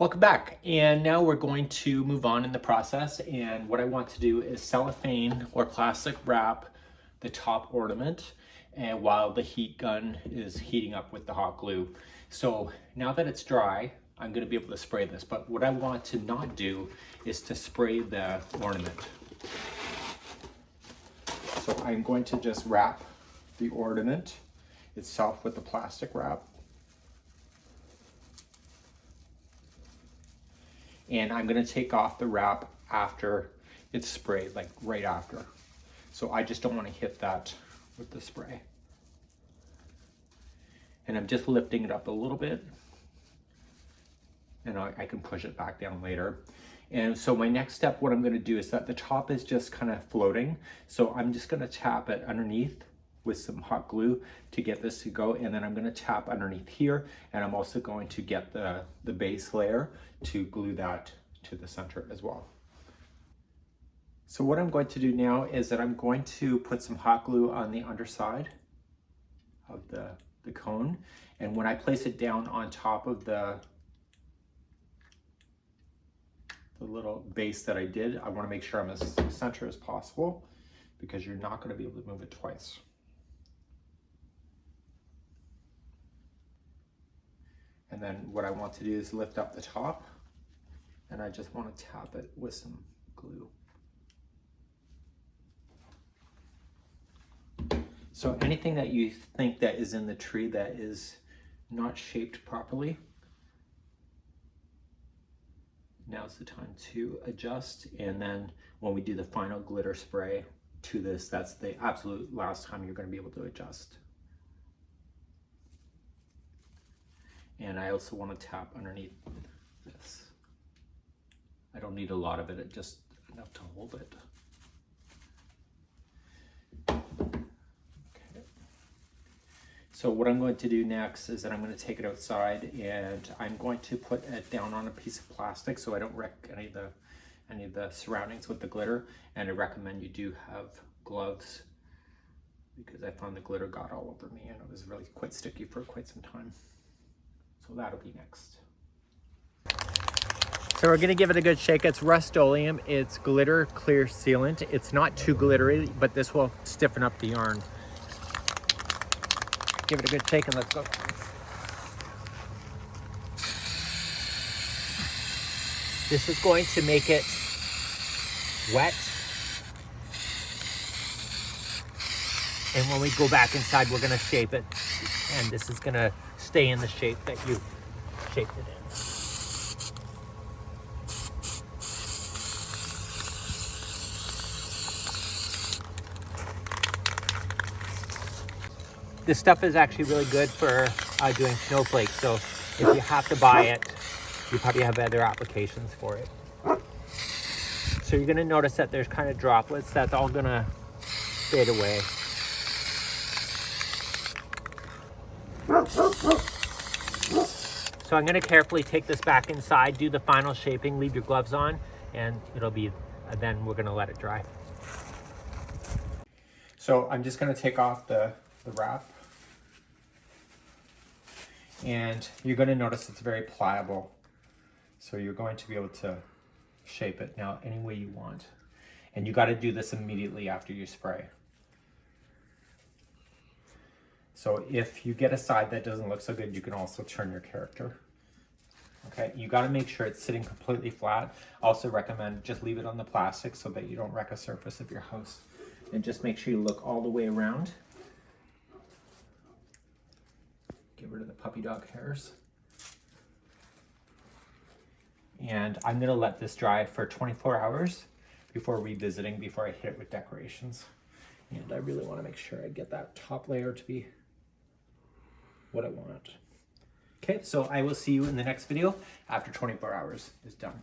Welcome back, and now we're going to move on in the process, and what I want to do is cellophane or plastic wrap the top ornament and while the heat gun is heating up with the hot glue. So now that it's dry, I'm going to be able to spray this, but what I want to not do is to spray the ornament. So I'm going to just wrap the ornament itself with the plastic wrap. And I'm gonna take off the wrap after it's sprayed, like right after. So I just don't wanna hit that with the spray. And I'm just lifting it up a little bit. And I can push it back down later. And so my next step, what I'm gonna do is that the top is just kind of floating. So I'm just gonna tap it underneath with some hot glue to get this to go, and then I'm going to tap underneath here, and I'm also going to get the base layer to glue that to the center as well. So what I'm going to do now is that I'm going to put some hot glue on the underside of the cone, and when I place it down on top of the little base that I did, I want to make sure I'm as center as possible, because you're not going to be able to move it twice. And then what I want to do is lift up the top, and I just want to tap it with some glue. So anything that you think that is in the tree that is not shaped properly, now's the time to adjust. And then when we do the final glitter spray to this, that's the absolute last time you're going to be able to adjust. And I also want to tap underneath this. I don't need a lot of it, just enough to hold it. Okay. So what I'm going to do next is that I'm going to take it outside, and I'm going to put it down on a piece of plastic so I don't wreck any of the surroundings with the glitter. And I recommend you do have gloves, because I found the glitter got all over me and it was really quite sticky for quite some time. So that'll be next. So we're gonna give it a good shake. It's Rust-Oleum, it's glitter clear sealant. It's not too glittery, but this will stiffen up the yarn. Give it a good shake and let's go. This is going to make it wet. And when we go back inside, we're gonna shape it. And this is gonna stay in the shape that you shaped it in. This stuff is actually really good for doing snowflakes. So if you have to buy it, you probably have other applications for it. So you're gonna notice that there's kind of droplets. That's all gonna fade away. So I'm going to carefully take this back inside, do the final shaping, leave your gloves on, and it'll be, then we're going to let it dry. So I'm just going to take off the wrap, and you're going to notice it's very pliable. So you're going to be able to shape it now any way you want. And you got to do this immediately after you spray. So if you get a side that doesn't look so good, you can also turn your character. Okay, you got to make sure it's sitting completely flat. Also recommend just leave it on the plastic so that you don't wreck a surface of your house. And just make sure you look all the way around. Get rid of the puppy dog hairs. And I'm going to let this dry for 24 hours before revisiting, before I hit it with decorations. And I really want to make sure I get that top layer to be what I want. Okay, so I will see you in the next video after 24 hours is done.